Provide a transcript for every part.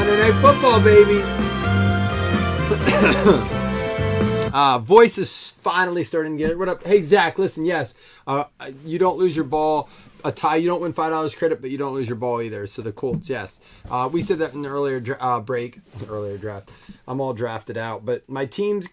Monday Night Football, baby. Voice is finally starting to get it. What up? Hey, Zach, listen, yes. You don't lose your ball. A tie, you don't win $5 credit, but you don't lose your ball either. So the Colts, yes. We said that in the earlier earlier draft. I'm all drafted out. But my team's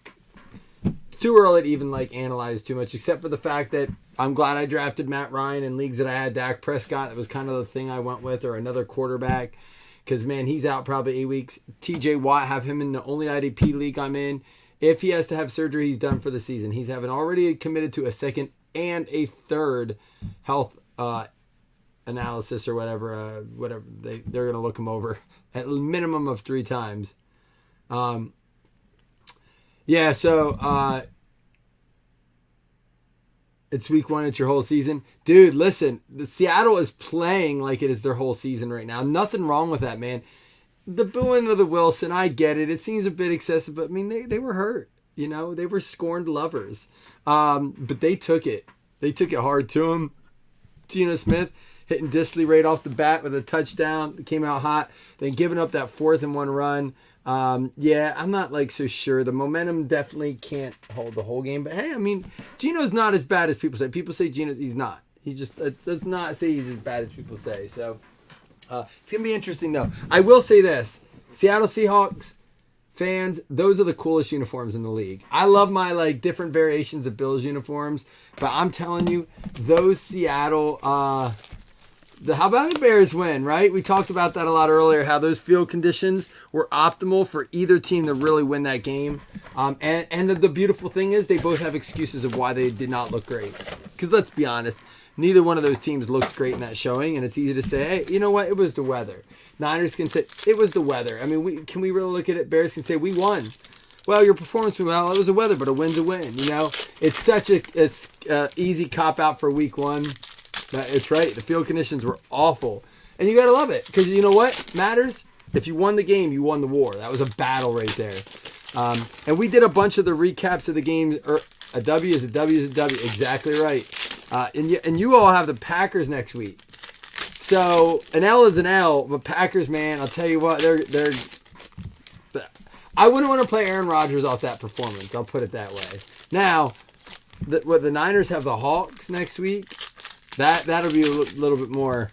too early to even analyze too much, except for the fact that I'm glad I drafted Matt Ryan in leagues that I had Dak Prescott. That was kind of the thing I went with, or another quarterback. Because, man, he's out probably 8 weeks. TJ Watt, have him in the only IDP league I'm in. If he has to have surgery, he's done for the season. He's having already committed to a second and a third health analysis or whatever. They're going to look him over at a minimum of 3 times. It's week 1. It's your whole season. Dude, listen, Seattle is playing like it is their whole season right now. Nothing wrong with that, man. The booing of the Wilson, I get it. It seems a bit excessive, but I mean, they were hurt. You know, they were scorned lovers. But they took it. They took it hard to him. Geno Smith hitting Disley right off the bat with a touchdown. It came out hot. Then giving up that 4th and 1 run. I'm not so sure. The momentum definitely can't hold the whole game. But hey, I mean, Geno's not as bad as people say. People say he's not. Let's not say he's as bad as people say. So it's gonna be interesting though. I will say this: Seattle Seahawks fans, those are the coolest uniforms in the league. I love my different variations of Bills uniforms, but I'm telling you, those Seattle. How about the Bears win, right? We talked about that a lot earlier, how those field conditions were optimal for either team to really win that game. And the beautiful thing is they both have excuses of why they did not look great. Because let's be honest, neither one of those teams looked great in that showing, and it's easy to say, hey, you know what? It was the weather. Niners can say, it was the weather. I mean, can we really look at it? Bears can say, we won. Well, your performance, well, it was the weather, but a win's a win. You know, it's such a easy cop-out for week 1. It's right. The field conditions were awful. And you got to love it. Because you know what matters? If you won the game, you won the war. That was a battle right there. And we did a bunch of the recaps of the games. A W is a W is a W. Exactly right. And you all have the Packers next week. So an L is an L. But Packers, man, I'll tell you what. They're. I wouldn't want to play Aaron Rodgers off that performance. I'll put it that way. Now, the Niners have the Hawks next week. That'll be a little bit more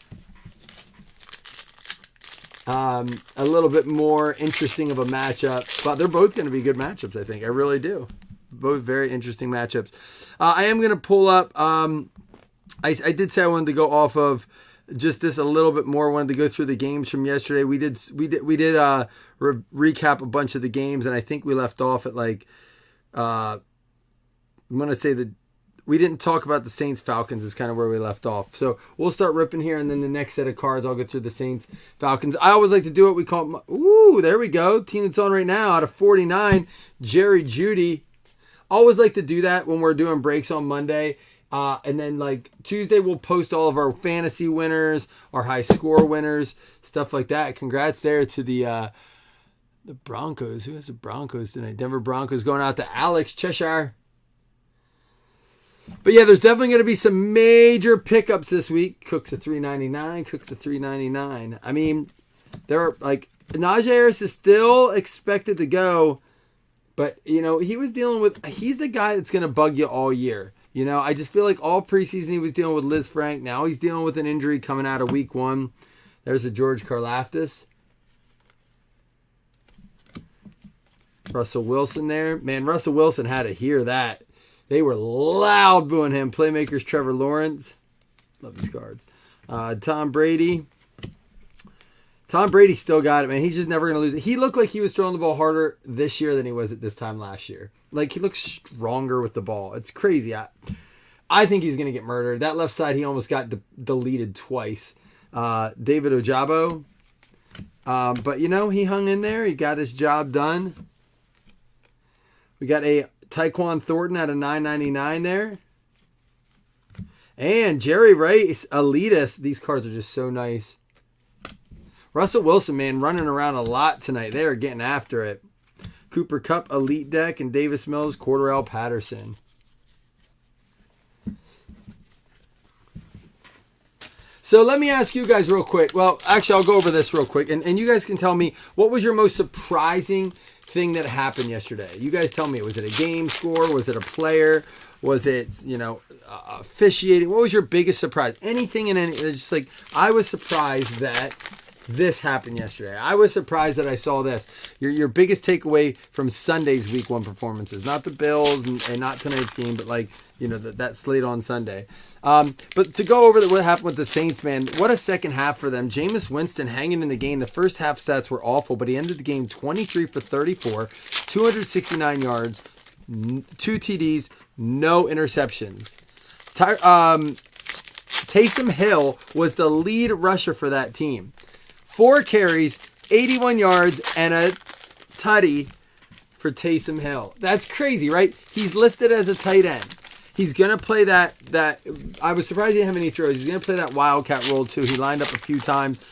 interesting of a matchup. But they're both going to be good matchups, I think. I really do. Both very interesting matchups. I am going to pull up. I did say I wanted to go off of just this a little bit more. I wanted to go through the games from yesterday. We did recap a bunch of the games, and I think we left off at I'm going to say we didn't talk about the Saints-Falcons is kind of where we left off. So we'll start ripping here, and then the next set of cards, I'll go through the Saints-Falcons. I always like to do what we call, there we go. Team that's on right now out of 49, Jerry Jeudy. Always like to do that when we're doing breaks on Monday. And then Tuesday, we'll post all of our fantasy winners, our high score winners, stuff like that. Congrats there to the Broncos. Who has the Broncos tonight? Denver Broncos going out to Alex Cheshire. But yeah, there's definitely going to be some major pickups this week. Cooks at $3.99. I mean, there are Najee Harris is still expected to go, but he's the guy that's going to bug you all year. I just feel like all preseason he was dealing with Liz Frank. Now he's dealing with an injury coming out of week 1. There's a George Karlaftis. Russell Wilson there. Man, Russell Wilson had to hear that. They were loud booing him. Playmakers Trevor Lawrence. Love these cards. Tom Brady. Tom Brady still got it, man. He's just never going to lose it. He looked like he was throwing the ball harder this year than he was at this time last year. He looks stronger with the ball. It's crazy. I think he's going to get murdered. That left side, he almost got deleted twice. David Ojabo. But, he hung in there. He got his job done. We got a Tyquan Thornton at a $9.99 there. And Jerry Rice, Elitist. These cards are just so nice. Russell Wilson, man, running around a lot tonight. They are getting after it. Cooper Kupp, Elite Deck, and Davis Mills, Cordarrelle Patterson. So let me ask you guys real quick. Well, actually, I'll go over this real quick. And you guys can tell me, what was your most surprising thing that happened yesterday? You guys tell me. Was it a game score? Was it a player? Was it, officiating? What was your biggest surprise? Anything in any, it's just like, I was surprised that this happened yesterday. I was surprised that I saw this. Your biggest takeaway from Sunday's week 1 performances, not the Bills and not tonight's game, but that slate on Sunday. But to go over what happened with the Saints, man, what a second half for them. Jameis Winston hanging in the game. The first half stats were awful, but he ended the game 23 for 34, 269 yards, 2 TDs, no interceptions. Taysom Hill was the lead rusher for that team. 4 carries, 81 yards, and a tutty for Taysom Hill. That's crazy, right? He's listed as a tight end. He's going to play that. I was surprised he didn't have any throws. He's going to play that wildcat role too. He lined up a few times.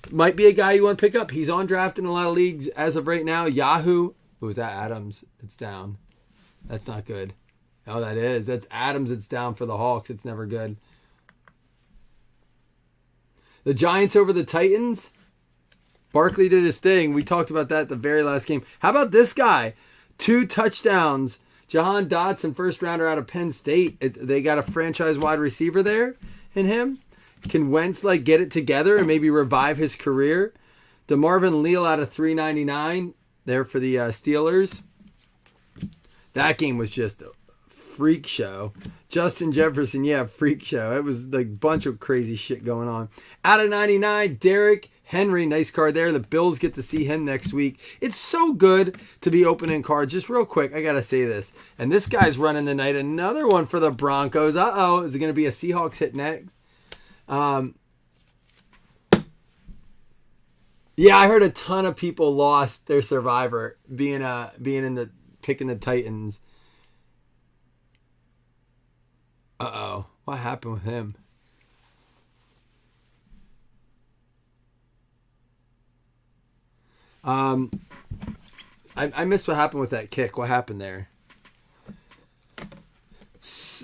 Might be a guy you want to pick up. He's on draft in a lot of leagues as of right now. Yahoo. Who was that? Adams. It's down. That's not good. Oh, that is. That's Adams. It's down for the Hawks. It's never good. The Giants over the Titans. Barkley did his thing. We talked about that the very last game. How about this guy? 2 touchdowns. Jahan Dotson, first rounder out of Penn State. They got a franchise wide receiver there in him. Can Wentz get it together and maybe revive his career? DeMarvin Leal out of 399 there for the Steelers. That game was just a freak show. Justin Jefferson, freak show. It was a bunch of crazy shit going on. Out of 99, Derrick Henry, nice card there. The Bills get to see him next week. It's so good to be opening cards. Just real quick, I got to say this. And this guy's running the night. Another one for the Broncos. Uh-oh. Is it going to be a Seahawks hit next? Yeah, I heard a ton of people lost their survivor being in the picking the Titans. Uh-oh. What happened with him? I missed what happened with that kick. What happened there?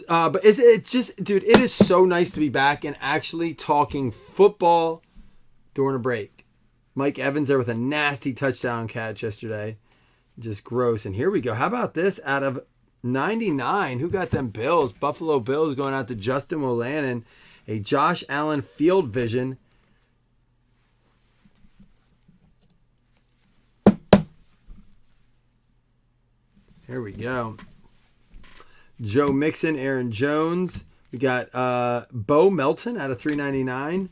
But is it just, dude, it is so nice to be back and actually talking football during a break. Mike Evans there with a nasty touchdown catch yesterday. Just gross. And here we go. How about this? Out of 99, who got them Bills? Buffalo Bills going out to Justin Wolanin. A Josh Allen field vision. Here we go. Joe Mixon, Aaron Jones. We got Bo Melton out of 399.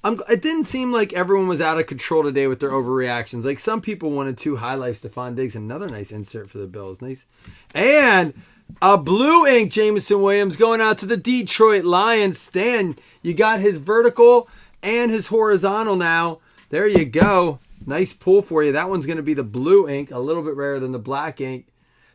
It didn't seem like everyone was out of control today with their overreactions. Like some people wanted 2 highlights. Stephon Diggs, another nice insert for the Bills. Nice. And a blue ink Jameson Williams going out to the Detroit Lions. Stan, you got his vertical and his horizontal now. There you go. Nice pull for you. That one's going to be the blue ink, a little bit rarer than the black ink.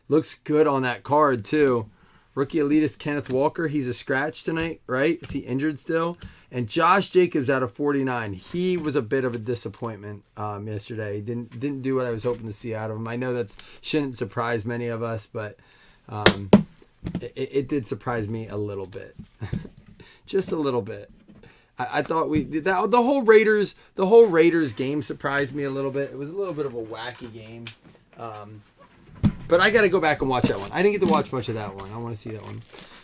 Looks good on that card, too. Rookie elitist Kenneth Walker. He's a scratch tonight, right? Is he injured still? And Josh Jacobs out of 49. He was a bit of a disappointment yesterday. He didn't do what I was hoping to see out of him. I know that shouldn't surprise many of us, but it did surprise me a little bit. Just a little bit. I thought the whole Raiders game surprised me a little bit. It was a little bit of a wacky game. But I got to go back and watch that one. I didn't get to watch much of that one. I want to see that one.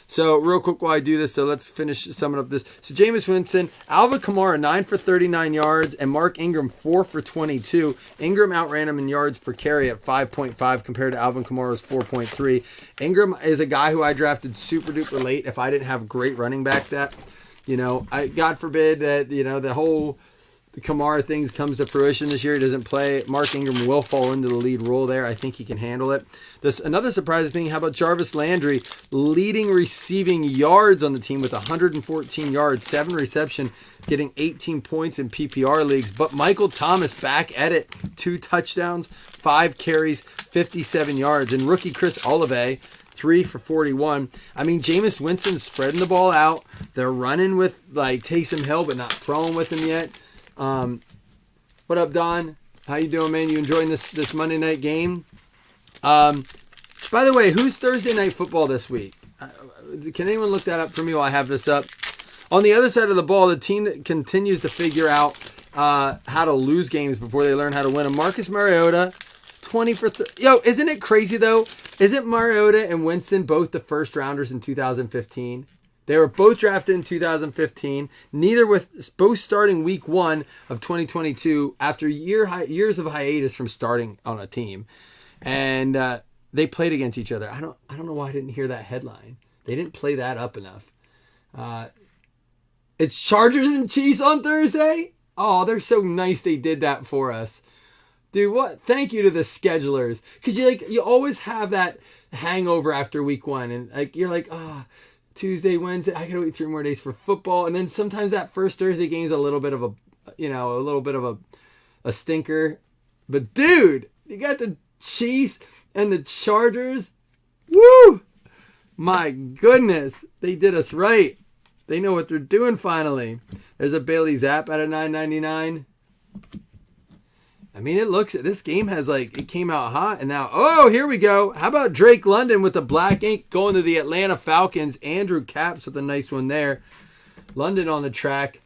So real quick while I do this, so let's finish summing up this. So Jameis Winston, Alvin Kamara 9 for 39 yards, and Mark Ingram 4 for 22. Ingram outran him in yards per carry at 5.5 compared to Alvin Kamara's 4.3. Ingram is a guy who I drafted super duper late. If I didn't have great running back, God forbid that the whole Kamara things comes to fruition this year. He doesn't play. Mark Ingram will fall into the lead role there. I think he can handle it. There's another surprising thing. How about Jarvis Landry leading receiving yards on the team with 114 yards, 7 reception, getting 18 points in PPR leagues. But Michael Thomas back at it. 2 touchdowns, 5 carries, 57 yards. And rookie Chris Olave, 3 for 41. I mean, Jameis Winston's spreading the ball out. They're running with Taysom Hill, but not throwing with him yet. What up, Don? How you doing, man? You enjoying this Monday night game? By the way, who's Thursday night football this week? Can anyone look that up for me while I have this up? On the other side of the ball, the team that continues to figure out how to lose games before they learn how to win them. Marcus Mariota, 20 for 30. Yo, isn't it crazy though? Isn't Mariota and Winston both the first rounders in 2015? They were both drafted in 2015. Neither with both starting week 1 of 2022 after years of hiatus from starting on a team, and they played against each other. I don't know why I didn't hear that headline. They didn't play that up enough. It's Chargers and Chiefs on Thursday. Oh, they're so nice. They did that for us, dude. What? Thank you to the schedulers, because you always have that hangover after week 1, and you're like, Tuesday, Wednesday, I gotta wait 3 more days for football. And then sometimes that first Thursday game is a little bit of a stinker. But dude, you got the Chiefs and the Chargers. Woo! My goodness, they did us right. They know what they're doing finally. There's a Bailey Zapp at a $9.99. I mean, this game has it came out hot, and now, here we go. How about Drake London with the black ink going to the Atlanta Falcons? Andrew Capps with a nice one there. London on the track.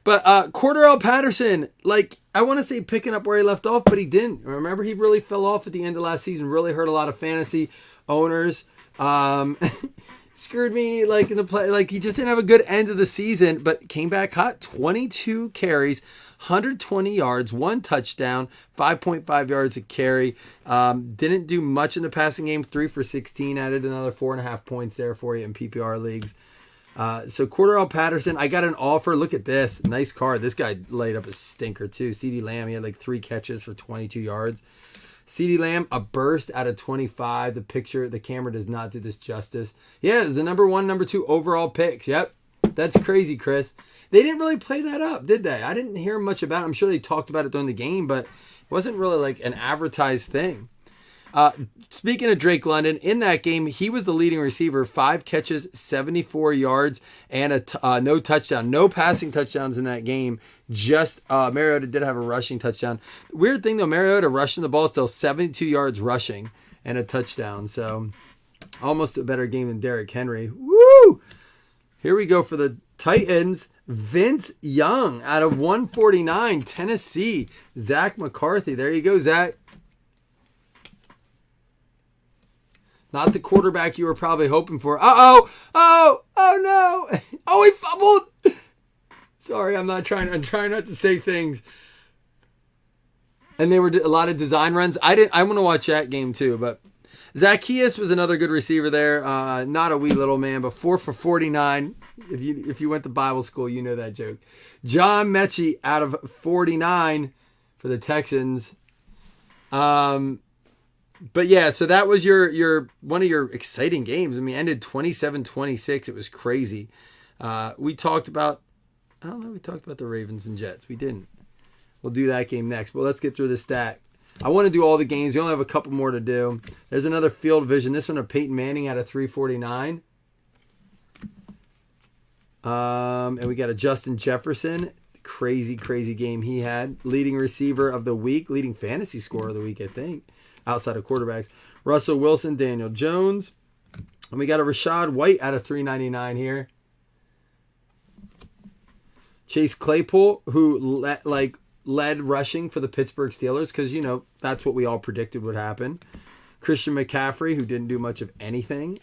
But Cordarrelle Patterson, I want to say picking up where he left off, but he didn't. Remember, he really fell off at the end of last season, really hurt a lot of fantasy owners. Screwed me in the play. He just didn't have a good end of the season, but came back hot. 22 carries, 120 yards, 1 touchdown, 5.5 yards a carry. Didn't do much in the passing game. 3 for 16. Added another 4.5 points there for you in PPR leagues. So Cordarrelle Patterson, I got an offer. Look at this. Nice card. This guy laid up a stinker too. CeeDee Lamb, he had 3 catches for 22 yards. CeeDee Lamb, a burst out of 25. The camera does not do this justice. Yeah, it's the number 1, number 2 overall picks. Yep. That's crazy, Chris. They didn't really play that up, did they? I didn't hear much about it. I'm sure they talked about it during the game, but it wasn't really an advertised thing. Speaking of Drake London, in that game, he was the leading receiver, 5 catches, 74 yards, and no touchdown. No passing touchdowns in that game. Just Mariota did have a rushing touchdown. Weird thing, though, Mariota rushing the ball still 72 yards rushing and a touchdown. So almost a better game than Derrick Henry. Woo! Here we go for the Titans. Vince Young out of 149, Tennessee. Zach McCarthy. There you go, Zach. Not the quarterback you were probably hoping for. Oh no. Oh, he fumbled. Sorry, I'm trying not to say things. And they were a lot of design runs. I want to watch that game too, but Zacchaeus was another good receiver there. Not a wee little man, but 4 for 49. If you went to Bible school, you know that joke. John Mechie out of 49 for the Texans. But yeah, so that was your one of your exciting games. I mean, it ended 27-26. It was crazy. We talked about the Ravens and Jets. We didn't. We'll do that game next. But let's get through the stack. I want to do all the games. We only have a couple more to do. There's another field vision. This one of Peyton Manning out of 349. And we got a Justin Jefferson. Crazy game he had. Leading receiver of the week. Leading fantasy scorer of the week, I think. Outside of quarterbacks. Russell Wilson, Daniel Jones. And we got a Rashad White out of 399 here. Chase Claypool, who led rushing for the Pittsburgh Steelers, because, that's what we all predicted would happen. Christian McCaffrey, who didn't do much of anything.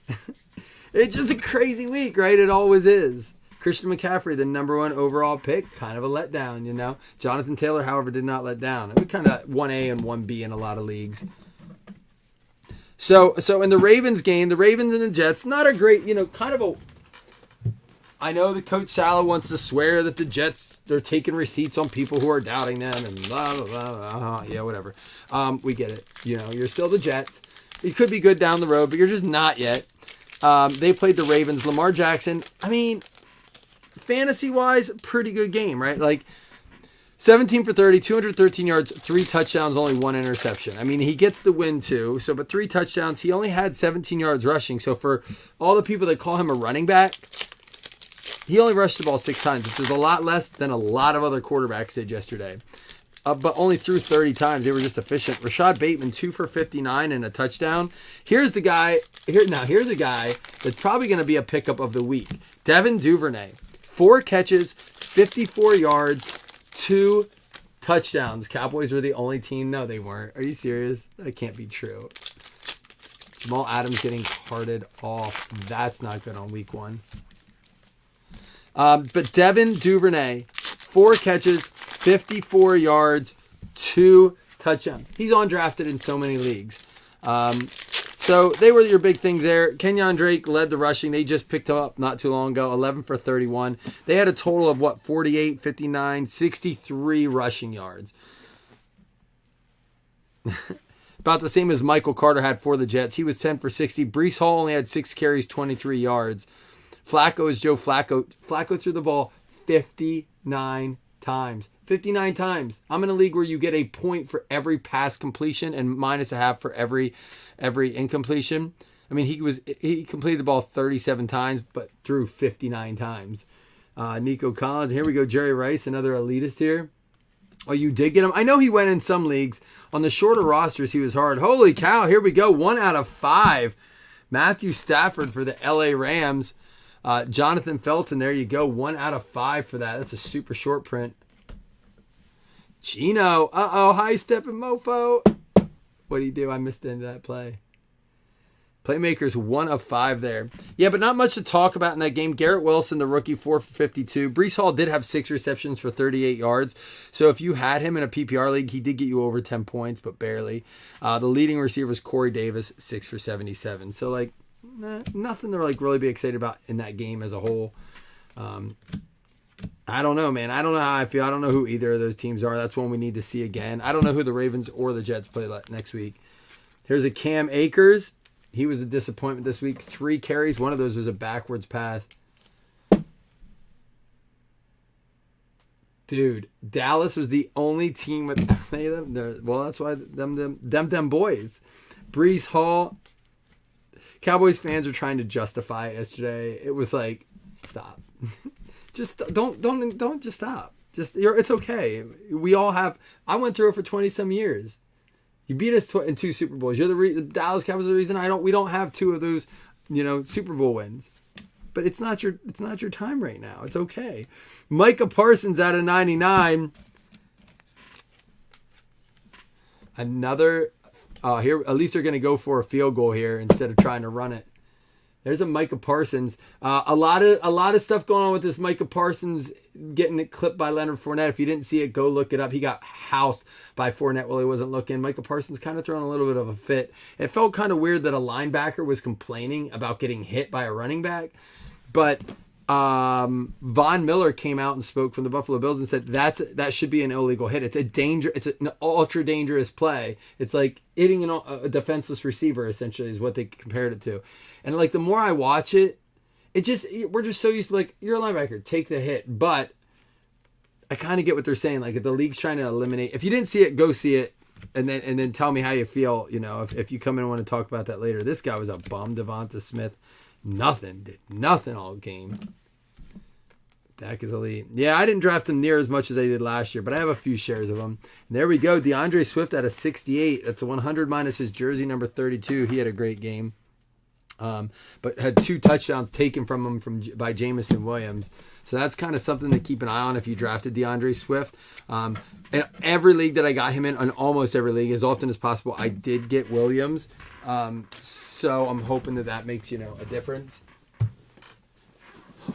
It's just a crazy week, right? It always is. Christian McCaffrey, the number 1 overall pick, kind of a letdown, Jonathan Taylor, however, did not let down. It was kind of 1A and 1B in a lot of leagues. So in the Ravens game, the Ravens and the Jets, not a great, I know that Coach Saleh wants to swear that the Jets, they're taking receipts on people who are doubting them and blah, blah, blah, blah. Yeah, whatever. We get it. You're still the Jets. You could be good down the road, but you're just not yet. They played the Ravens. Lamar Jackson, fantasy-wise, pretty good game, right? 17 for 30, 213 yards, 3 touchdowns, only 1 interception. He gets the win too. But 3 touchdowns. He only had 17 yards rushing. So for all the people that call him a running back, he only rushed the ball 6 times, which is a lot less than a lot of other quarterbacks did yesterday. but only threw 30 times. They were just efficient. Rashad Bateman, 2 for 59 and a touchdown. Here's the guy. Here's a guy that's probably going to be a pickup of the week. Devin Duvernay, 4 catches, 54 yards, 2 touchdowns. Cowboys were the only team. No, they weren't. Are you serious? That can't be true. Jamal Adams getting carted off. That's not good on week 1. But Devin Duvernay, 4 catches, 54 yards, 2 touchdowns. He's undrafted in so many leagues. So they were your big things there. Kenyon Drake led the rushing. They just picked him up not too long ago, 11 for 31. They had a total of 48, 59, 63 rushing yards. About the same as Michael Carter had for the Jets. He was 10 for 60. Breece Hall only had 6 carries, 23 yards. Flacco is Joe Flacco. Flacco threw the ball 59 times. 59 times. I'm in a league where you get a point for every pass completion and -0.5 for every incompletion. I mean, he completed the ball 37 times, but threw 59 times. Nico Collins. Here we go. Jerry Rice, another elitist here. Oh, you did get him? I know he went in some leagues. On the shorter rosters, he was hard. Holy cow. Here we go. 1 out of 5. Matthew Stafford for the LA Rams. Jonathan Felton, there you go. 1 out of 5 for that. That's a super short print. Gino. High stepping mofo. What do you do? I missed the end of that play. Playmakers 1 of 5 there. Yeah, but not much to talk about in that game. Garrett Wilson, the rookie, 4 for 52. Breece Hall did have 6 receptions for 38 yards. So if you had him in a PPR league, he did get you over 10 points, but barely. The leading receiver is Corey Davis, 6 for 77. So, nothing to really be excited about in that game as a whole. I don't know, man. I don't know how I feel. I don't know who either of those teams are. That's one we need to see again. I don't know who the Ravens or the Jets play next week. Here's a Cam Akers. He was a disappointment this week. 3 carries. One of those was a backwards pass. Dude, Dallas was the only team with any of them. Well, that's why them boys. Breece Hall. Cowboys fans are trying to justify it yesterday. It was like, stop. Just don't just stop. It's okay. We all have. I went through it for 20 some years. You beat us in 2 Super Bowls. You're the Dallas Cowboys are the reason we don't have 2 of those, Super Bowl wins. But it's not your time right now. It's okay. Micah Parsons out of 99. Another here, at least they're going to go for a field goal here instead of trying to run it. There's a Micah Parsons. A lot of stuff going on with this Micah Parsons getting it clipped by Leonard Fournette. If you didn't see it, go look it up. He got housed by Fournette while he wasn't looking. Micah Parsons kind of throwing a little bit of a fit. It felt kind of weird that a linebacker was complaining about getting hit by a running back. But Von Miller came out and spoke from the Buffalo Bills and said that should be an illegal hit. It's an ultra dangerous play. It's like hitting a defenseless receiver, essentially, is what they compared it to. And the more I watch it, we're just so used to you're a linebacker, take the hit. But I kind of get what they're saying. If the league's trying to eliminate, if you didn't see it, go see it, and then tell me how you feel. If you come in and want to talk about that later. This guy was a bum, Devonta Smith. Did nothing all game. Dak is elite. Yeah, I didn't draft him near as much as I did last year, but I have a few shares of him. And there we go. DeAndre Swift at a 68. That's a 100 minus his jersey number 32. He had a great game. But had 2 touchdowns taken from him by Jamison Williams. So that's kind of something to keep an eye on if you drafted DeAndre Swift. In every league that I got him in almost every league, as often as possible, I did get Williams. So I'm hoping that makes, a difference.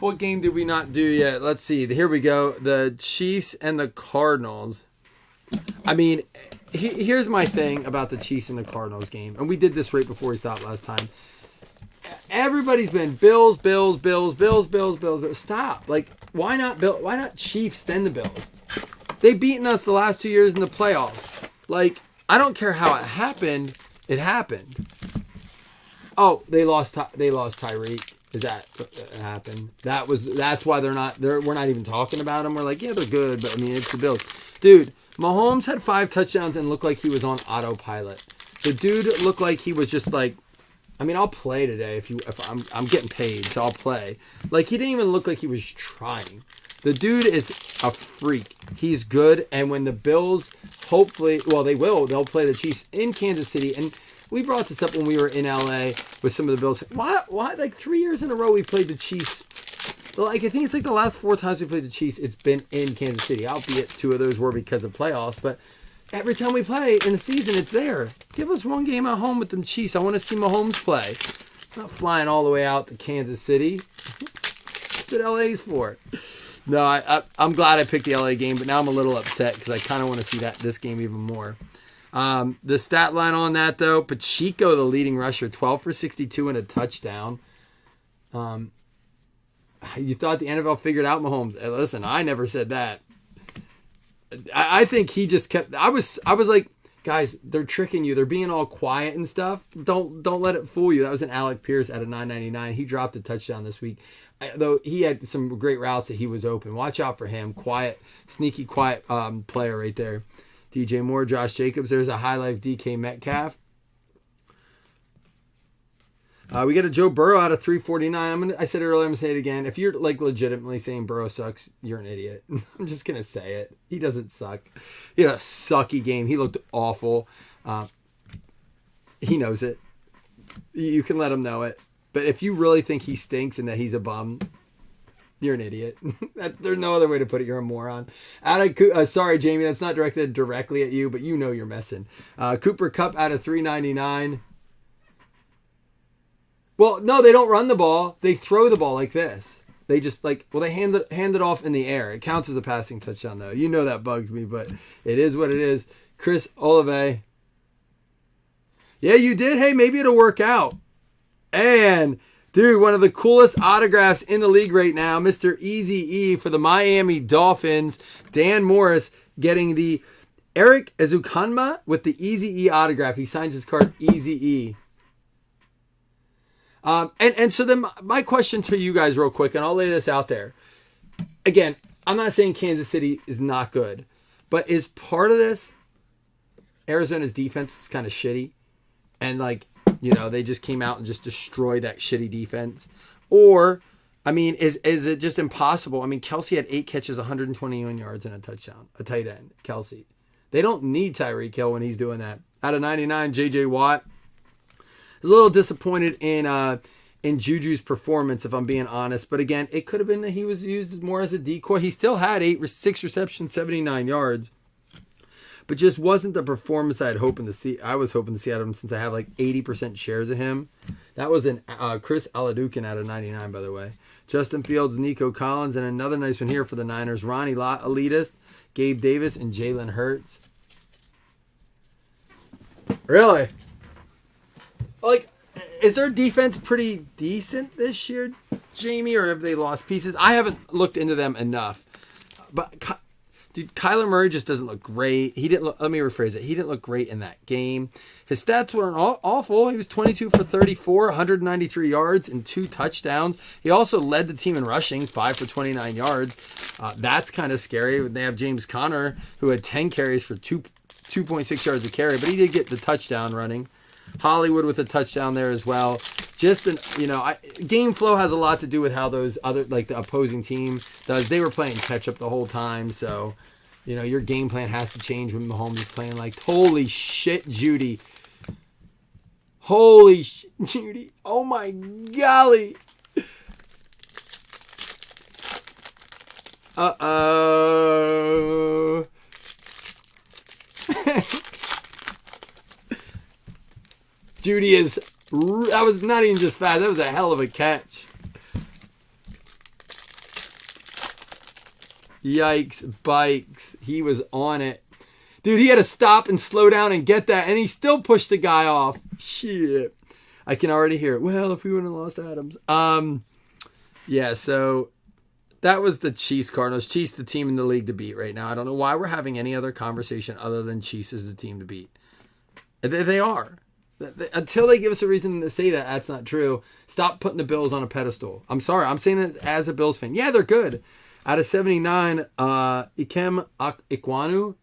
What game did we not do yet? Let's see. Here we go. The Chiefs and the Cardinals. I mean, here's my thing about the Chiefs and the Cardinals game. And we did this right before we stopped last time. Everybody's been Bills. Stop. Why not Chiefs then the Bills? They've beaten us the last 2 years in the playoffs. I don't care how it happened. It happened. Oh, they lost Tyreek. Is that happened? That's why we're not even talking about them. We're like, yeah, they're good, but I mean, it's the Bills. Dude, Mahomes had 5 touchdowns and looked like he was on autopilot. The dude looked like he was just I'll play today if I'm getting paid, so I'll play. He didn't even look like he was trying. The dude is a freak. He's good. And when the Bills, hopefully, well, they'll play the Chiefs in Kansas City. And we brought this up when we were in LA with some of the Bills. Why like 3 years in a row we played the Chiefs? Like, I think it's like the last 4 times we played the Chiefs, it's been in Kansas City. Albeit 2 of those were because of playoffs. But every time we play in the season, it's there. Give us one game at home with them Chiefs. I want to see Mahomes play. Not flying all the way out to Kansas City. That's what LA's for. No, I'm glad I picked the LA game, but now I'm a little upset because I kind of want to see this game even more. The stat line on that, though, Pacheco, the leading rusher, 12 for 62 and a touchdown. You thought the NFL figured out Mahomes. Listen, I never said that. I think he just kept... I was like, guys, they're tricking you. They're being all quiet and stuff. Don't let it fool you. That was an Alec Pierce at a 9.99. He dropped a touchdown this week. Though he had some great routes that he was open. Watch out for him. Quiet, sneaky, quiet player right there. DJ Moore, Josh Jacobs. There's a high life DK Metcalf. We got a Joe Burrow out of 349. I said it earlier, I'm going to say it again. If you're like legitimately saying Burrow sucks, you're an idiot. I'm just going to say it. He doesn't suck. He had a sucky game. He looked awful. He knows it. You can let him know it. But if you really think he stinks and that he's a bum, you're an idiot. There's no other way to put it. You're a moron. Sorry, Jamie, that's not directed directly at you, but you know you're messing. Cooper Kupp out of 399. Well, no, they don't run the ball. They throw the ball like this. They just they hand it off in the air. It counts as a passing touchdown, though. You know that bugs me, but it is what it is. Chris Olave. Yeah, you did. Hey, maybe it'll work out. And, dude, one of the coolest autographs in the league right now, Mr. Eazy-E for the Miami Dolphins. Dan Morris getting the Eric Ezukanma with the Eazy-E autograph. He signs his card Eazy-E. And so then my question to you guys real quick, and I'll lay this out there. Again, I'm not saying Kansas City is not good, but is part of this Arizona's defense is kind of shitty? And they just came out and just destroyed that shitty defense. Or, I mean, is it just impossible? I mean, Kelsey had 8 catches, 121 yards, and a touchdown. A tight end, Kelsey. They don't need Tyreek Hill when he's doing that. Out of 99, J.J. Watt. A little disappointed in Juju's performance, if I'm being honest. But again, it could have been that he was used more as a decoy. He still had 6 receptions, 79 yards. But just wasn't the performance I was hoping to see out of him since I have 80% shares of him. That was an Chris Aladukin out of 99, by the way. Justin Fields, Nico Collins, and another nice one here for the Niners. Ronnie Lott, elitist, Gabe Davis, and Jalen Hurts. Really? Is their defense pretty decent this year, Jamie, or have they lost pieces? I haven't looked into them enough. But, dude, Kyler Murray just doesn't look great. Let me rephrase it. He didn't look great in that game. His stats weren't awful. He was 22 for 34, 193 yards, and 2 touchdowns. He also led the team in rushing, 5 for 29 yards. That's kind of scary. They have James Conner, who had 10 carries for 2.6 yards a carry, but he did get the touchdown running. Hollywood with a touchdown there as well. Game flow has a lot to do with how those other, the opposing team does. They were playing catch up the whole time, so, your game plan has to change when Mahomes is playing holy shit, Judy. Holy shit, Judy. Oh my golly. Uh-oh. Judy that was not even just fast. That was a hell of a catch. Yikes, bikes. He was on it. Dude, he had to stop and slow down and get that, and he still pushed the guy off. Shit. I can already hear it. Well, if we wouldn't have lost Adams. Yeah, so that was the Chiefs Cardinals. Chiefs, the team in the league to beat right now. I don't know why we're having any other conversation other than Chiefs is the team to beat. They are. Until they give us a reason to say that that's not true, stop putting the Bills on a pedestal. I'm sorry. I'm saying that as a Bills fan. Yeah, they're good. Out of 79, Ikem Ikwanu.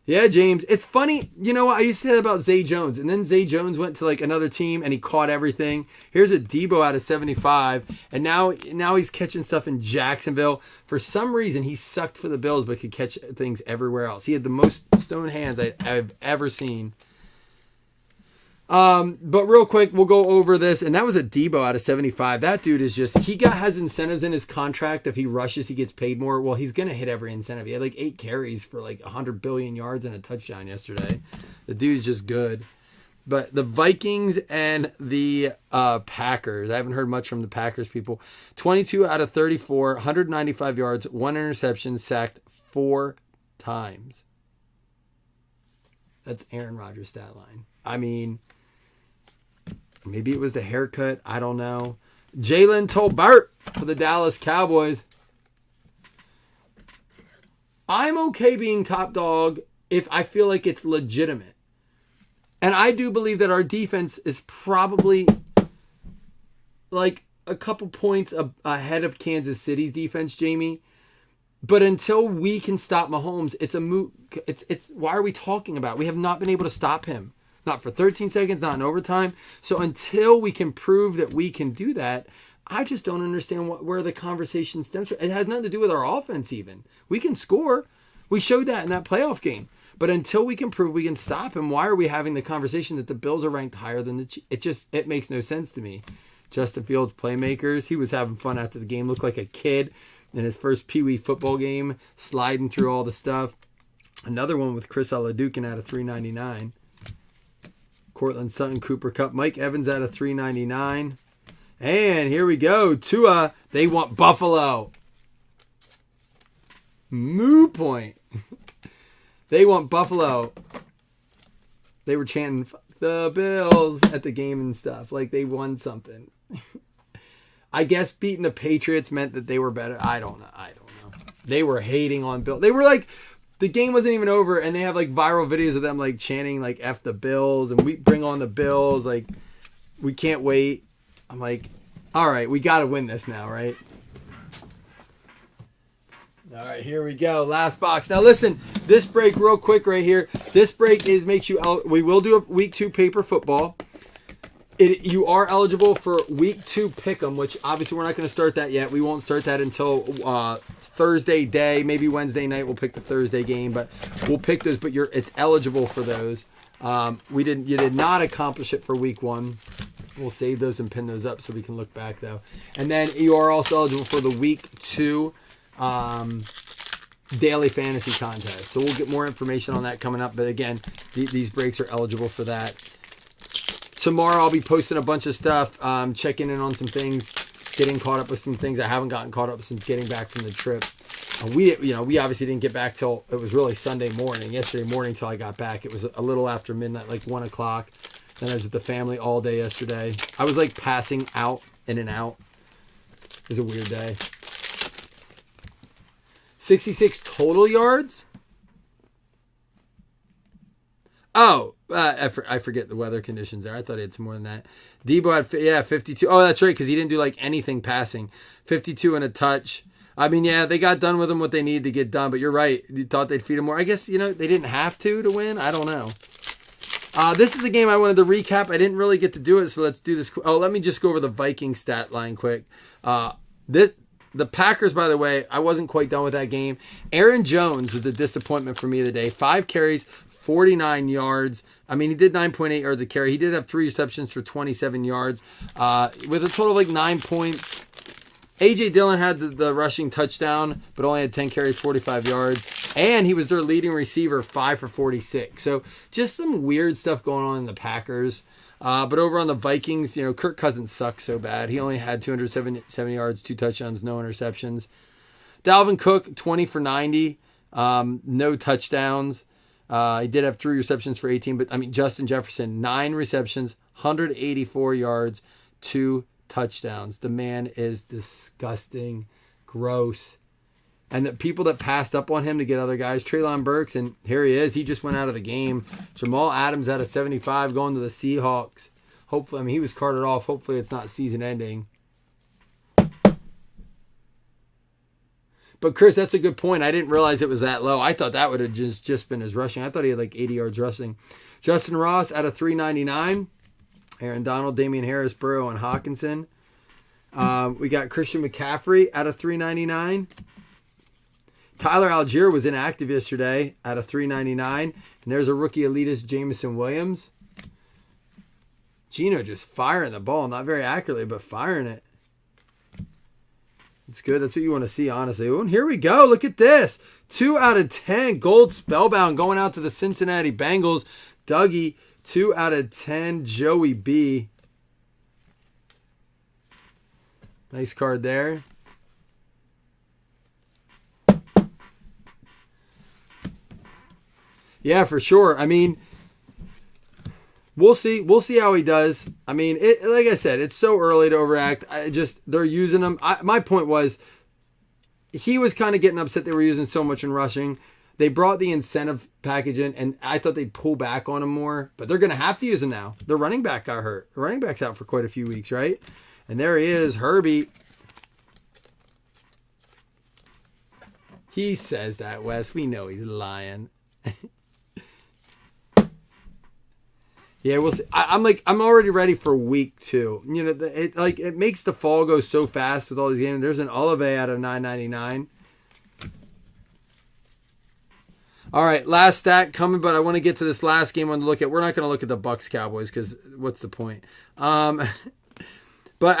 Yeah, James. It's funny. You know what? I used to say that about Zay Jones. And then Zay Jones went to like another team and he caught everything. Here's a Debo out of 75. And now he's catching stuff in Jacksonville. For some reason, he sucked for the Bills, but could catch things everywhere else. He had the most stone hands I've ever seen. But real quick, we'll go over this. And that was a Debo out of 75. That dude is just, has incentives in his contract. If he rushes, he gets paid more. Well, he's going to hit every incentive. He had like 8 carries for like 100 billion yards and a touchdown yesterday. The dude's just good. But the Vikings and the Packers, I haven't heard much from the Packers people. 22 out of 34, 195 yards, 1 interception, sacked 4 times. That's Aaron Rodgers' stat line. I mean, maybe it was the haircut. I don't know. Jalen Tolbert for the Dallas Cowboys. I'm okay being top dog if I feel like it's legitimate. And I do believe that our defense is probably like a couple points ahead of Kansas City's defense, Jamie. But until we can stop Mahomes, it's a moot. It's why are we talking about it? We have not been able to stop him. Not for 13 seconds, not in overtime. So until we can prove that we can do that, I just don't understand where the conversation stems from. It has nothing to do with our offense even. We can score. We showed that in that playoff game. But until we can prove we can stop him, why are we having the conversation that the Bills are ranked higher than the Chiefs? It makes no sense to me. Justin Fields, playmakers. He was having fun after the game. Looked like a kid in his first Pee Wee football game, sliding through all the stuff. Another one with Chris Oladukin out of 399. Cortland Sutton, Cooper Kupp, Mike Evans out of 399. And here we go. Tua, they want Buffalo. Moo point. They want Buffalo. They were chanting the Bills at the game and stuff. Like they won something. I guess beating the Patriots meant that they were better. I don't know. They were hating on Bill. They were like, the game wasn't even over, and they have like viral videos of them like chanting like F the Bills and we bring on the Bills. Like, we can't wait. I'm like, all right, we got to win this now, right? All right, here we go. Last box. Now listen, this break real quick right here. This break makes you, we will do a week 2 paper football. You are eligible for week 2 pick'em, which obviously we're not going to start that yet. We won't start that until Thursday day, maybe Wednesday night. We'll pick the Thursday game, but we'll pick those. But it's eligible for those. You did not accomplish it for week 1. We'll save those and pin those up so we can look back though. And then you are also eligible for the week 2 daily fantasy contest. So we'll get more information on that coming up. But again, these breaks are eligible for that. Tomorrow I'll be posting a bunch of stuff, checking in on some things, getting caught up with some things I haven't gotten caught up with since getting back from the trip. We obviously didn't get back till it was really Sunday morning. Yesterday morning till I got back, it was a little after midnight, like 1 o'clock. Then I was with the family all day yesterday. I was like passing out, in and out. It was a weird day. 66 total yards. Oh, I forget the weather conditions there. I thought he had some more than that. Debo had 52. Oh, that's right, because he didn't do like anything passing. 52 and a touch. I mean, yeah, they got done with him what they needed to get done. But you're right. You thought they'd feed him more. I guess, they didn't have to win. I don't know. This is a game I wanted to recap. I didn't really get to do it, so let's do this. Oh, let me just go over the Vikings stat line quick. The Packers, by the way, I wasn't quite done with that game. Aaron Jones was a disappointment for me of the day. 5 carries, 49 yards. I mean, he did 9.8 yards a carry. He did have 3 receptions for 27 yards with a total of like 9 points. A.J. Dillon had the rushing touchdown, but only had 10 carries, 45 yards. And he was their leading receiver, 5 for 46. So just some weird stuff going on in the Packers. But over on the Vikings, Kirk Cousins sucks so bad. He only had 270 yards, 2 touchdowns, no interceptions. Dalvin Cook, 20 for 90, no touchdowns. He did have 3 receptions for 18, but Justin Jefferson, 9 receptions, 184 yards, 2 touchdowns. The man is disgusting, gross. And the people that passed up on him to get other guys, Treylon Burks, and here he is. He just went out of the game. Jamal Adams out of 75 going to the Seahawks. Hopefully, he was carted off. Hopefully it's not season ending. But Chris, that's a good point. I didn't realize it was that low. I thought that would have just been his rushing. I thought he had like 80 yards rushing. Justin Ross out of 399. Aaron Donald, Damian Harris, Burrow, and Hawkinson. We got Christian McCaffrey out of 399. Tyler Algier was inactive yesterday out of 399. And there's a rookie elitist, Jameson Williams. Gino just firing the ball. Not very accurately, but firing it. It's good. That's what you want to see, honestly. Oh, and here we go. Look at this. 2 out of 10. Gold Spellbound going out to the Cincinnati Bengals. Dougie, 2 out of 10. Joey B. Nice card there. Yeah, for sure. I mean, we'll see. We'll see how he does. I mean, like I said, it's so early to overact. They're using him. My point was, he was kind of getting upset they were using so much in rushing. They brought the incentive package in, and I thought they'd pull back on him more. But they're going to have to use him now. The running back got hurt. The running back's out for quite a few weeks, right? And there he is, Herbie. He says that, Wes. We know he's lying. Yeah, we'll see. I'm already ready for week 2. You know, it makes the fall go so fast with all these games. There's an Olave out of 999. All right, last stat coming, but I want to get to this last game I want to look at. We're not going to look at the Bucks Cowboys because what's the point? But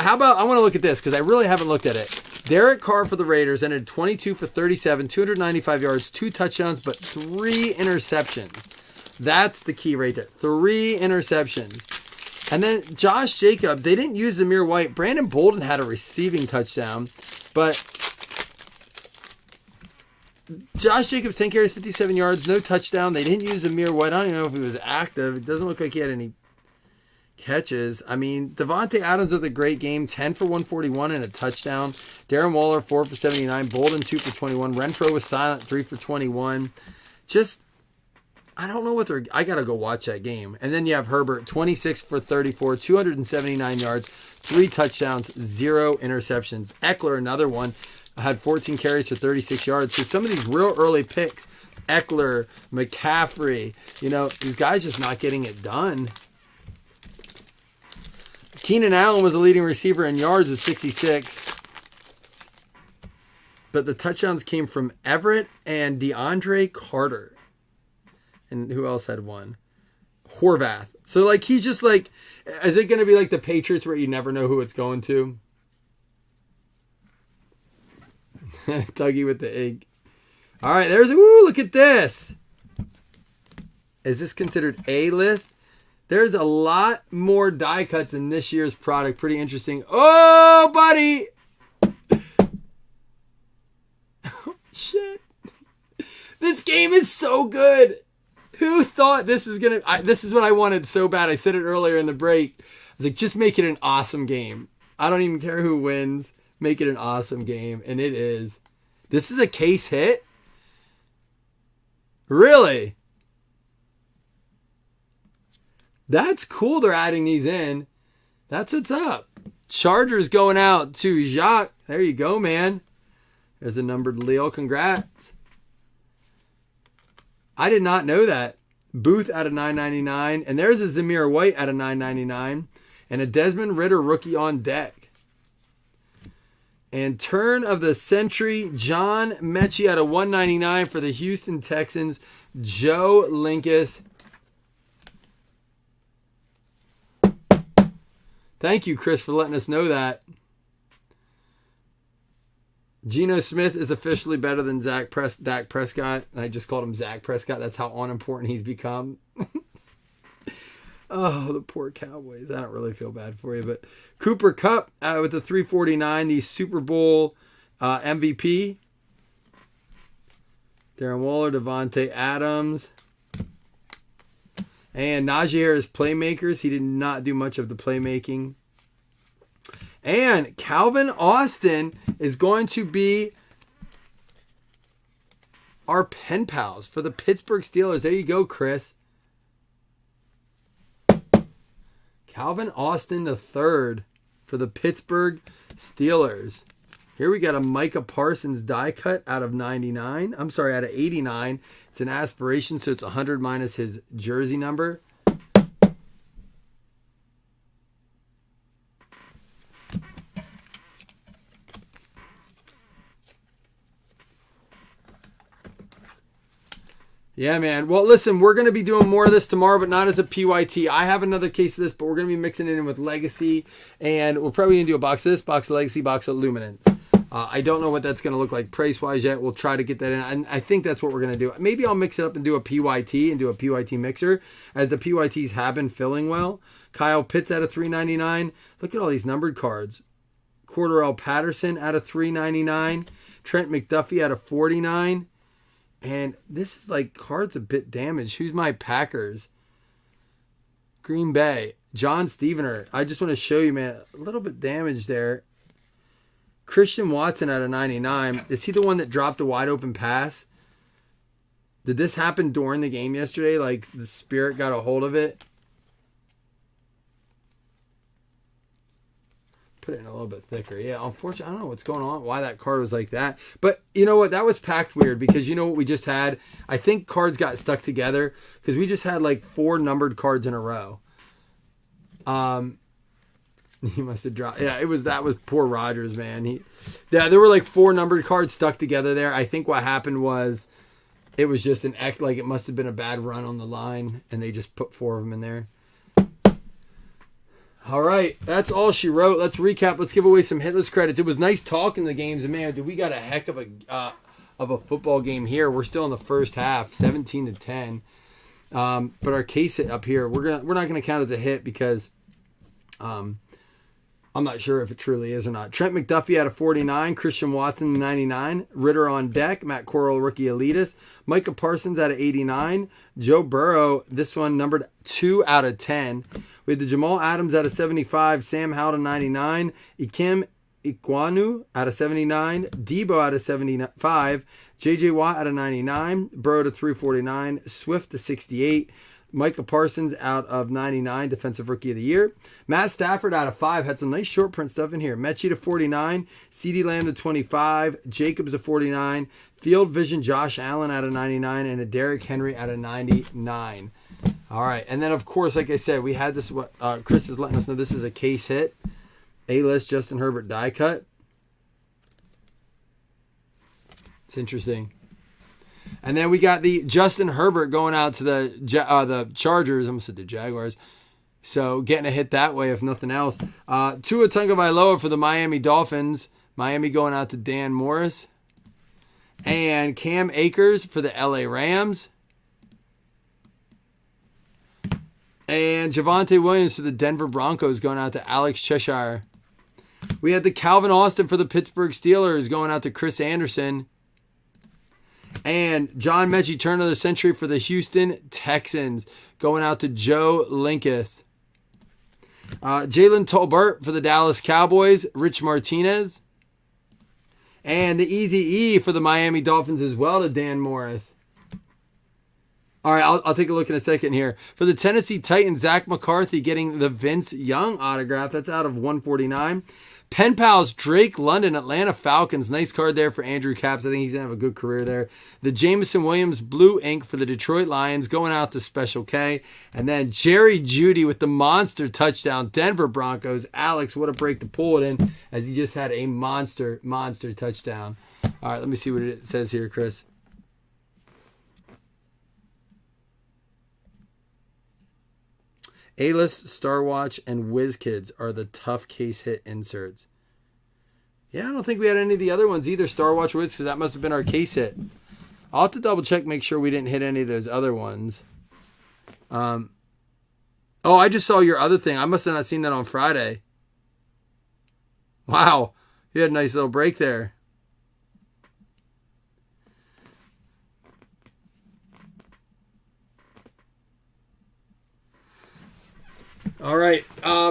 how about I want to look at this because I really haven't looked at it. Derek Carr for the Raiders ended 22 for 37, 295 yards, 2 touchdowns, but 3 interceptions. That's the key right there. 3 interceptions. And then Josh Jacobs, they didn't use Zamir White. Brandon Bolden had a receiving touchdown, but Josh Jacobs, 10 carries, 57 yards, no touchdown. They didn't use Zamir White. I don't even know if he was active. It doesn't look like he had any catches. I mean, Devontae Adams with a great game, 10 for 141 and a touchdown. Darren Waller, 4 for 79. Bolden, 2 for 21. Renfro was silent, 3 for 21. I don't know what I got to go watch that game. And then you have Herbert, 26 for 34, 279 yards, 3 touchdowns, 0 interceptions. Eckler, another one, had 14 carries for 36 yards. So some of these real early picks, Eckler, McCaffrey, these guys just not getting it done. Keenan Allen was the leading receiver in yards with 66. But the touchdowns came from Everett and DeAndre Carter. And who else had one? Horvath. So, he's just is it going to be like the Patriots where you never know who it's going to? Dougie with the egg. All right, look at this. Is this considered A-list? There's a lot more die cuts in this year's product. Pretty interesting. Oh, buddy. Oh, shit. This game is so good. Who thought this is going to... This is what I wanted so bad. I said it earlier in the break. I was like, just make it an awesome game. I don't even care who wins. Make it an awesome game. And it is. This is a case hit? Really? That's cool they're adding these in. That's what's up. Chargers going out to Jacques. There you go, man. There's a numbered Leo. Congrats. I did not know that. Booth out of 999. And there's a Zamir White out of 999. And a Desmond Ridder rookie on deck. And turn of the century, John Mechie out of 199 for the Houston Texans. Joe Linkus. Thank you, Chris, for letting us know that. Geno Smith is officially better than Dak Prescott. I just called him Zach Prescott. That's how unimportant he's become. Oh, the poor Cowboys. I don't really feel bad for you. But Cooper Kupp with the 349, the Super Bowl MVP. Darren Waller, Devontae Adams. And Najee Harris playmakers. He did not do much of the playmaking. And Calvin Austin is going to be our pen pals for the Pittsburgh Steelers. There you go, Chris. Calvin Austin III for the Pittsburgh Steelers. Here we got a Micah Parsons die cut out of 99. I'm sorry, out of 89. It's an aspiration, so it's 100 minus his jersey number. Yeah, man. Well, listen, we're going to be doing more of this tomorrow, but not as a PYT. I have another case of this, but we're going to be mixing it in with Legacy, and we're probably going to do a box of this, box of Legacy, box of Luminance. I don't know what that's going to look like price-wise yet. We'll try to get that in. And I think that's what we're going to do. Maybe I'll mix it up and do a PYT and do a PYT mixer, as the PYTs have been filling well. Kyle Pitts out of $3.99. Look at all these numbered cards. Cordarrelle Patterson out of $3.99. Trent McDuffie out of $49. And this is like cards a bit damaged. Who's my Packers? Green Bay. John Stevener. I just want to show you, man, a little bit damaged there. Christian Watson out of 99. Is he the one that dropped a wide open pass? Did this happen during the game yesterday? Like the Spirit got a hold of it? Put it in a little bit thicker. Yeah, unfortunately, I don't know what's going on, why that card was like that. But you know what? That was packed weird, because you know what we just had? I think cards got stuck together because we just had like 4 numbered cards in a row. He must have dropped. Yeah, that was poor Rodgers, man. There were like 4 numbered cards stuck together there. I think what happened was it was just like it must have been a bad run on the line, and they just put 4 of them in there. All right, that's all she wrote. Let's recap. Let's give away some hitless credits. It was nice talking the games, and man, dude, we got a heck of a football game here. We're still in the first half, 17-10. But our case hit up here, we're not gonna count as a hit because I'm not sure if it truly is or not. Trent McDuffie out of 49. Christian Watson 99. Ritter on deck. Matt Corral rookie elitist. Micah Parsons out of 89. Joe Burrow, this one numbered 2 out of 10. We had the Jamal Adams out of 75. Sam Howell to 99. Ikem Ikwanu out of 79. Debo out of 75. J.J. Watt out of 99. Burrow to 349. Swift to 68. Micah Parsons out of 99, Defensive Rookie of the Year. Matt Stafford out of 5, had some nice short print stuff in here. Mechie to 49, CeeDee Lamb to 25, Jacobs to 49, Field Vision Josh Allen out of 99, and a Derrick Henry out of 99. All right, and then of course, like I said, we had this, what Chris is letting us know, this is a case hit. A-list Justin Herbert die cut. It's interesting. And then we got the Justin Herbert going out to the Chargers. I almost said the Jaguars. So getting a hit that way, if nothing else. Tua Tagovailoa for the Miami Dolphins. Miami going out to Dan Morris. And Cam Akers for the LA Rams. And Javonte Williams for the Denver Broncos going out to Alex Cheshire. We had the Calvin Austin for the Pittsburgh Steelers going out to Chris Anderson. And John Mechie, turn of the century for the Houston Texans, going out to Joe Linkus. Jalen Tolbert for the Dallas Cowboys, Rich Martinez. And the Easy E for the Miami Dolphins as well to Dan Morris. All right, I'll take a look in a second here. For the Tennessee Titans, Zach McCarthy getting the Vince Young autograph. That's out of 149. Pen Pals, Drake London, Atlanta Falcons. Nice card there for Andrew Capps. I think he's going to have a good career there. The Jameson Williams Blue Ink for the Detroit Lions going out to Special K. And then Jerry Jeudy with the monster touchdown. Denver Broncos. Alex, what a break to pull it in, as he just had a monster touchdown. All right, let me see what it says here, Chris. A-List, Star Watch, and WizKids are the tough case hit inserts. Yeah, I don't think we had any of the other ones either. Star Watch, Wiz, because that must have been our case hit. I'll have to double check, make sure we didn't hit any of those other ones. Oh, I just saw your other thing. I must have not seen that on Friday. Wow, you had a nice little break there. All right,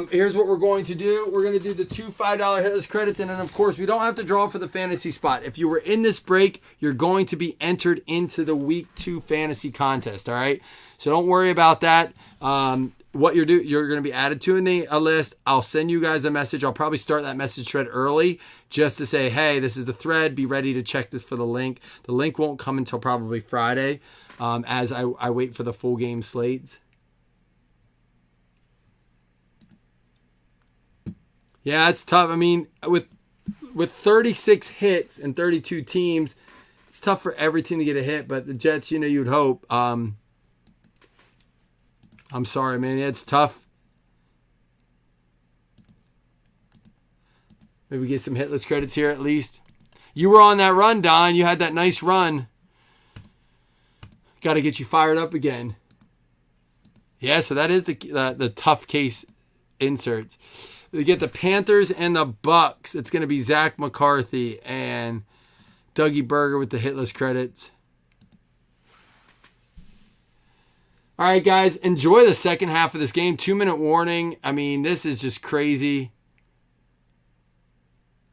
here's what we're going to do. We're going to do the 2 $5 hitless credits, and then, of course, we don't have to draw for the fantasy spot. If you were in this break, you're going to be entered into the Week 2 fantasy contest, all right? So don't worry about that. what you're going to be added to a list. I'll send you guys a message. I'll probably start that message thread early just to say, hey, this is the thread. Be ready to check this for the link. The link won't come until probably Friday as I wait for the full game slates. Yeah, it's tough. I mean, with 36 hits and 32 teams, it's tough for every team to get a hit. But the Jets, you'd hope. I'm sorry, man. Yeah, it's tough. Maybe get some hitless credits here at least. You were on that run, Don. You had that nice run. Got to get you fired up again. Yeah, so that is the tough case inserts. We get the Panthers and the Bucks. It's going to be Zach McCarthy and Dougie Berger with the hitless credits. All right, guys, enjoy the second half of this game. 2-minute warning. I mean, this is just crazy.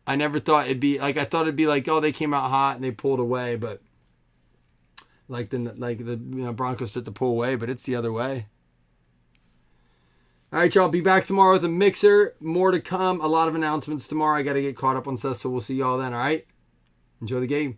I never thought it'd be like, I thought it'd be like, oh, they came out hot and they pulled away, but the Broncos took the pull away, but it's the other way. All right, y'all, be back tomorrow with a mixer. More to come. A lot of announcements tomorrow. I got to get caught up on stuff, so we'll see y'all then, all right? Enjoy the game.